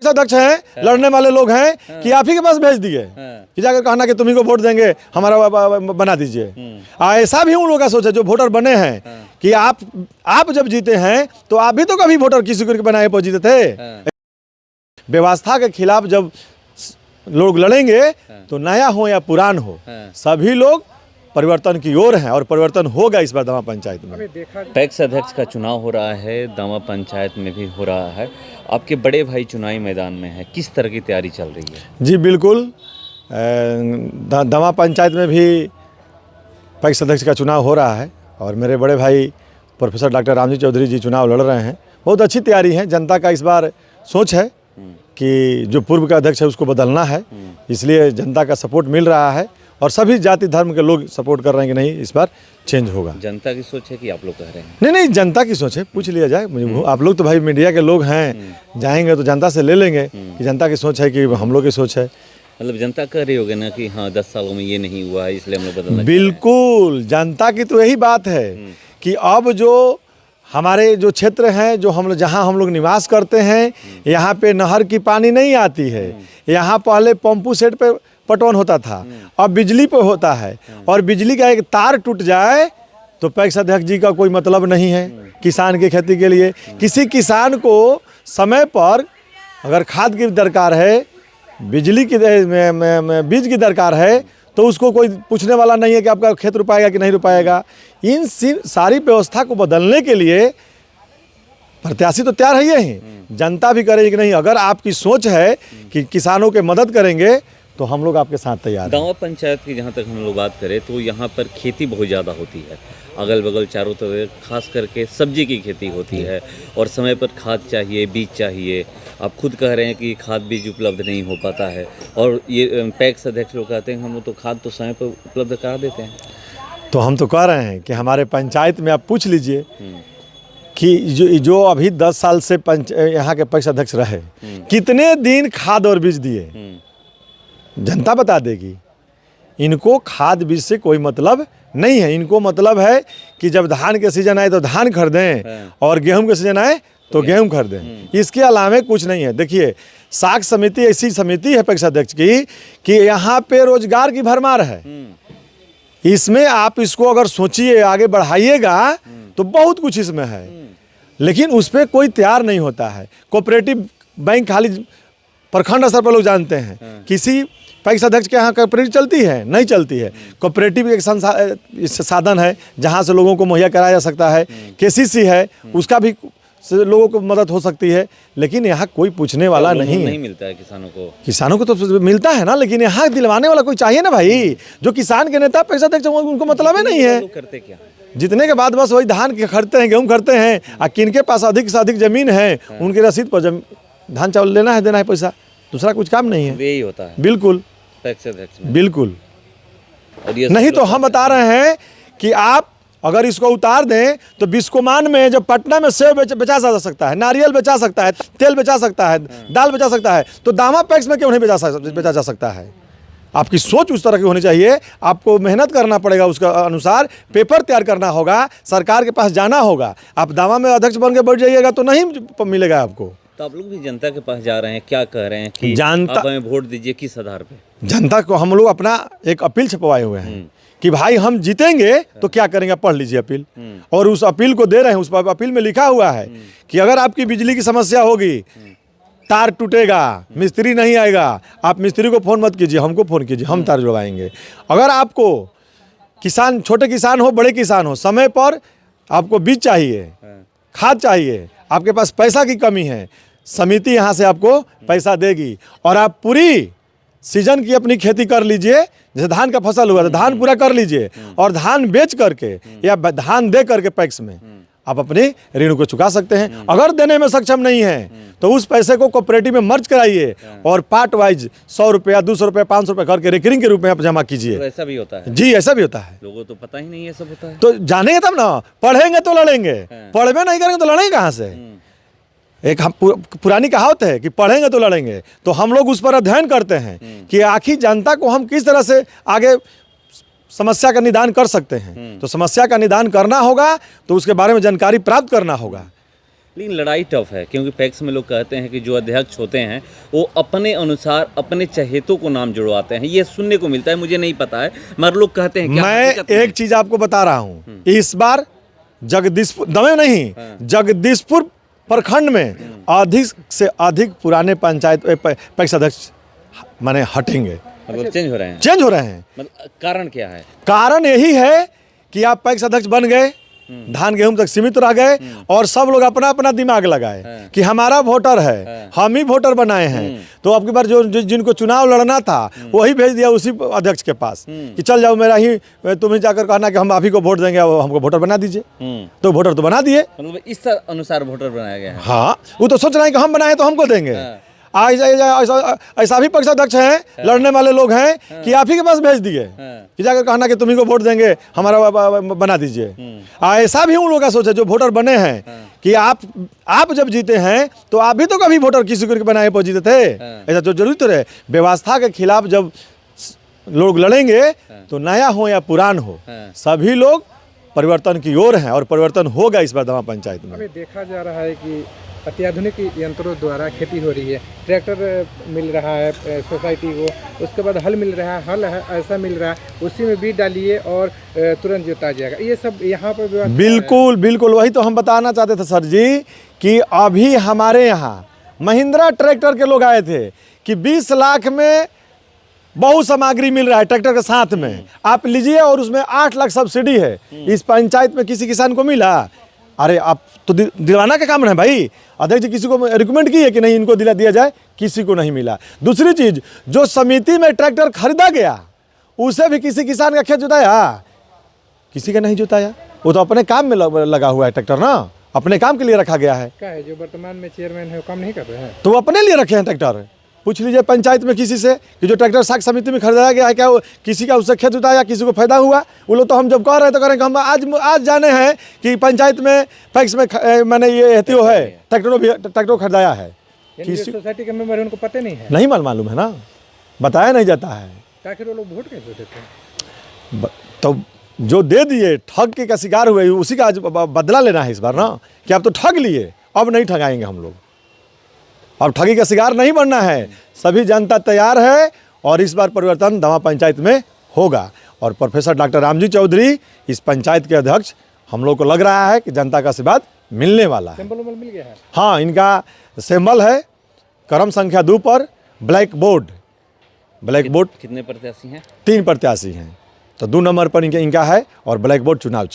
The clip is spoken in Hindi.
अध्यक्ष हैं, लड़ने वाले लोग हैं कि आप ही के पास भेज दिए कि जाकर कहना कि तुम्ही को वोट देंगे, हमारा बना दीजिए। ऐसा भी उन लोगों का सोच है जो वोटर बने हैं कि आप जब जीते हैं तो आप भी तो कभी वोटर किसी को बनाए पर जीते थे। व्यवस्था के खिलाफ जब लोग लड़ेंगे तो नया हो या पुरान हो, सभी लोग परिवर्तन की ओर हैं और परिवर्तन होगा इस बार दामा पंचायत में। पैक्स अध्यक्ष का चुनाव हो रहा है, दामा पंचायत में भी हो रहा है। आपके बड़े भाई चुनावी मैदान में है, किस तरह की तैयारी चल रही है? जी बिल्कुल, दामा पंचायत में भी पैक्स अध्यक्ष का चुनाव हो रहा है और मेरे बड़े भाई प्रोफेसर डॉक्टर रामजी चौधरी जी चुनाव लड़ रहे हैं। बहुत अच्छी तैयारी है। जनता का इस बार सोच है कि जो पूर्व का अध्यक्ष है उसको बदलना है, इसलिए जनता का सपोर्ट मिल रहा है और सभी जाति धर्म के लोग सपोर्ट कर रहे हैं कि नहीं इस बार चेंज होगा। जनता की सोच है कि आप लोग कह रहे हैं? नहीं, जनता की सोच है, पूछ लिया जाए मुझे। आप लोग तो भाई मीडिया के लोग हैं, जाएंगे तो जनता से ले लेंगे कि जनता की सोच है कि हम लोग की सोच है। मतलब जनता कह रही होगी ना कि हाँ 10 सालों में ये नहीं हुआ है इसलिए हम लोग बदलना। बिल्कुल, जनता की तो यही बात है कि अब जो हमारे जो क्षेत्र हैं, जो जहाँ हम लोग निवास करते हैं, यहाँ पे नहर की पानी नहीं आती है। यहाँ पहले पंपू सेट पे पटवन होता था, अब बिजली पे होता है और बिजली का एक तार टूट जाए तो पैक्स अध्यक्ष जी का कोई मतलब नहीं है किसान की खेती के लिए। किसी किसान को समय पर अगर खाद की दरकार है, बिजली की बीज की दरकार है तो उसको कोई पूछने वाला नहीं है कि आपका खेत रुपाएगा कि नहीं रुपाएगा। इन सारी व्यवस्था को बदलने के लिए प्रत्याशी तो तैयार है ही, जनता भी करेगी कि नहीं। अगर आपकी सोच है कि किसानों के मदद करेंगे तो हम लोग आपके साथ तैयार हैं। दामा पंचायत की जहाँ तक हम लोग बात करें तो यहाँ पर खेती बहुत ज़्यादा होती है, अगल बगल चारों तरफ खास करके सब्जी की खेती होती है और समय पर खाद चाहिए, बीज चाहिए। आप खुद कह रहे हैं कि खाद बीज उपलब्ध नहीं हो पाता है और ये पैक्स अध्यक्ष लोग कहते हैं हम लोग तो खाद तो समय पर उपलब्ध करा देते हैं। तो हम तो कह रहे हैं कि हमारे पंचायत में आप पूछ लीजिए कि जो अभी 10 साल से यहाँ के पैक्स अध्यक्ष रहे, कितने दिन खाद और बीज दिए, जनता बता देगी। इनको खाद बीज से कोई मतलब नहीं है। इनको मतलब है कि जब धान के सीजन आए तो धान खरीदें और गेहूं के सीजन आए तो गेहूं खरीदें, इसके अलावा कुछ नहीं है। देखिए, साख समिति ऐसी समिति है पैक्स अध्यक्ष की कि यहाँ पे रोजगार की भरमार है। इसमें आप इसको अगर सोचिए, आगे बढ़ाइएगा तो बहुत कुछ इसमें है, लेकिन उस पर कोई तैयार नहीं होता है। कोऑपरेटिव बैंक खाली प्रखंड स्तर पर लोग जानते हैं, किसी पैक्स अध्यक्ष के यहाँ कोऑपरेटिव चलती है? नहीं चलती है। कोऑपरेटिव एक साधन है जहाँ से लोगों को मुहैया कराया जा सकता है। केसीसी है, उसका भी लोगों को मदद हो सकती है, लेकिन यहाँ कोई पूछने वाला नहीं मिलता है किसानों को। किसानों को तो मिलता है ना, लेकिन यहाँ दिलवाने वाला कोई चाहिए ना भाई। जो किसान के नेता पैक्स अध्यक्ष उनको मतलब ही नहीं है। करते क्या जितने के बाद बस वही धान खरीदते हैं, गेहूँ खरीदते हैं, और किनके पास अधिक से अधिक जमीन है उनकी रसीद पर धान चावल लेना है, देना है पैसा, दूसरा कुछ काम नहीं है। यही होता है बिल्कुल पैक्स अध्यक्ष में। बिल्कुल। और ये नहीं तो हम बता रहे हैं कि आप अगर इसको उतार दें तो बिस्कोमान में जब पटना में सेब बेचा जा सकता है, नारियल बेचा सकता है, तेल बेचा सकता है, दाल बेचा सकता है, तो दामा पैक्स में क्यों नहीं बेचा जा सकता है? आपकी सोच उस तरह की होनी चाहिए। आपको मेहनत करना पड़ेगा, उसका अनुसार पेपर तैयार करना होगा, सरकार के पास जाना होगा। आप दामा में अध्यक्ष बन के बैठ जाइएगा तो नहीं मिलेगा आपको। तो आप लोग भी जनता के पास जा रहे हैं, क्या कह रहे हैं कि जनता आप हमें वोट दीजिए, किस आधार पे? जनता को हम लोग अपना एक अपील छपवाए हुए हैं कि भाई हम जीतेंगे तो क्या करेंगे, पढ़ लीजिए अपील। और उस अपील को दे रहे हैं। उस अपील में लिखा हुआ है कि अगर आपकी बिजली की समस्या होगी, तार टूटेगा, मिस्त्री नहीं आएगा, आप मिस्त्री को फ़ोन मत कीजिए, हमको फ़ोन कीजिए, हम तार जुड़वाएंगे। अगर आपको किसान, छोटे किसान हो बड़े किसान हो, समय पर आपको बीज चाहिए, खाद चाहिए, आपके पास पैसा की कमी है, समिति यहाँ से आपको पैसा देगी और आप पूरी सीजन की अपनी खेती कर लीजिए। जैसे धान का फसल हुआ तो धान पूरा कर लीजिए और धान बेच करके या धान दे करके पैक्स में आप अपने ऋण को चुका सकते हैं। अगर देने में सक्षम नहीं है तो उस पैसे को कोऑपरेटिव में मर्ज कराइए और पार्ट वाइज 100 रुपया, 200 रुपया, 500 रुपया करके रिकरिंग के रूप में आप जमा कीजिए। तो ऐसा भी होता है? जी, ऐसा भी होता है। लोगों को तो पता ही नहीं है, सब होता है। तो जानेंगे तब ना, पढ़ेंगे तो लड़ेंगे, पढ़वे नहीं करेंगे तो लड़ेंगे कहाँ से? एक पुरानी कहावत है कि पढ़ेंगे तो लड़ेंगे। तो हम लोग उस पर अध्ययन करते हैं कि आखिर जनता को हम किस तरह से आगे समस्या का निदान कर सकते हैं। तो समस्या का निदान करना होगा तो उसके बारे में जानकारी प्राप्त करना होगा। लेकिन लड़ाई टफ है, क्योंकि पैक्स में लोग कहते हैं कि जो अध्यक्ष होते हैं वो अपने अनुसार अपने चहेतों को नाम जुड़वाते हैं। ये सुनने को मिलता है, मुझे नहीं पता है, मगर लोग कहते हैं। क्या मैं एक चीज आपको बता रहा हूँ, इस बार जगदीशपुर दमे नहीं, जगदीशपुर प्रखंड में अधिक से अधिक पुराने पंचायत पैक्स अध्यक्ष माने हटेंगे, मतलब चेंज हो रहे हैं। चेंज हो रहे हैं। मतलब कारण क्या है? कारण यही है कि आप पैक्स अध्यक्ष बन गए, धान गेहूं तक सीमित रह गए और सब लोग अपना अपना दिमाग लगाए कि हमारा वोटर है, हम ही वोटर बनाए हैं। तो अब की बार जो जिनको चुनाव लड़ना था वही भेज दिया उसी अध्यक्ष के पास कि चल जाओ, मेरा ही तुम ही जाकर कहना कि हम आप ही को वोट देंगे, हमको वोटर बना दीजिए। तो वोटर तो बना दिए, मतलब इस अनुसार वोटर बनाया गया है। हाँ, वो तो सोच रहे हैं कि हम बनाए तो हमको देंगे। ऐसा भी पक्ष अध्यक्ष हैं, लड़ने वाले लोग हैं कि आप ही के पास भेज दिए कि जाकर कहना कि तुम्ही को वोट देंगे, हमारा बना दीजिए। ऐसा भी उन लोगों का सोच है जो वोटर बने हैं कि आप जब जीते हैं तो आप भी तो कभी वोटर किसी को बनाए पर जीते थे। ऐसा तो जरूरी तो रहे। व्यवस्था के खिलाफ जब लोग लड़ेंगे तो नया हो या पुरान हो, सभी लोग परिवर्तन की ओर हैं और परिवर्तन होगा इस बार दमा पंचायत में। अभी देखा जा रहा है कि अत्याधुनिक यंत्रों द्वारा खेती हो रही है। ट्रैक्टर मिल रहा है सोसाइटी को, उसके बाद हल मिल रहा है, हल है ऐसा मिल रहा है, उसी में बीज डालिए और तुरंत जोता जाएगा। ये सब यहाँ पर व्यवस्था बिल्कुल बिल्कुल वही तो हम बताना चाहते थे सर जी कि अभी हमारे यहाँ महिंद्रा ट्रैक्टर के लोग आए थे कि 20 लाख में बहुत सामग्री मिल रहा है ट्रैक्टर के साथ में, आप लीजिए और उसमें 8 लाख सब्सिडी है। इस पंचायत में किसी किसान को मिला? अरे आप तो दिलाना का काम है भाई। अध्यक्ष जी किसी को रिकमेंड की है कि नहीं इनको दिया जाए, किसी को नहीं मिला। दूसरी चीज, जो समिति में ट्रैक्टर खरीदा गया उसे भी किसी किसान का खेत जुताया? किसी का नहीं जुताया। वो तो अपने काम में लगा हुआ है ट्रैक्टर ना, अपने काम के लिए रखा गया है। क्या है जो वर्तमान में चेयरमैन है वो काम नहीं कर रहे हैं, तो वो अपने लिए रखे हैं ट्रैक्टर। पूछ लीजिए पंचायत में किसी से कि जो ट्रैक्टर साख समिति में खरीदाया गया है क्या किसी का उससे खेत जुताया, किसी को फायदा हुआ? वो लोग तो हम जब कह रहे तो करें कि हम आज जाने हैं कि पंचायत में पैक्स में मैंने ये हेतु है ट्रैक्टर खरीदाया है। किसी सोसाइटी के मेंबर उनको पता नहीं है, नहीं मालूम है ना, बताया नहीं जाता है। आखिर वो लोग वोट कैसे देते हैं? तो जो दे दिए ठग के का शिकार हुए उसी का आज बदला लेना है इस बार ना, कि आप तो ठग लिए, अब नहीं ठगाएंगे हम लोग, अब ठगी का शिकार नहीं बनना है। सभी जनता तैयार है और इस बार परिवर्तन दमा पंचायत में होगा। और प्रोफेसर डॉक्टर रामजी चौधरी इस पंचायत के अध्यक्ष, हम लोग को लग रहा है कि जनता का आशीर्वाद मिलने वाला है। सिंबल मिल गया है। हाँ, इनका सिंबल है क्रम संख्या 2 पर ब्लैक बोर्ड। कितने प्रत्याशी हैं? 3 प्रत्याशी हैं, तो 2 नंबर पर इनका है और ब्लैक बोर्ड चुनाव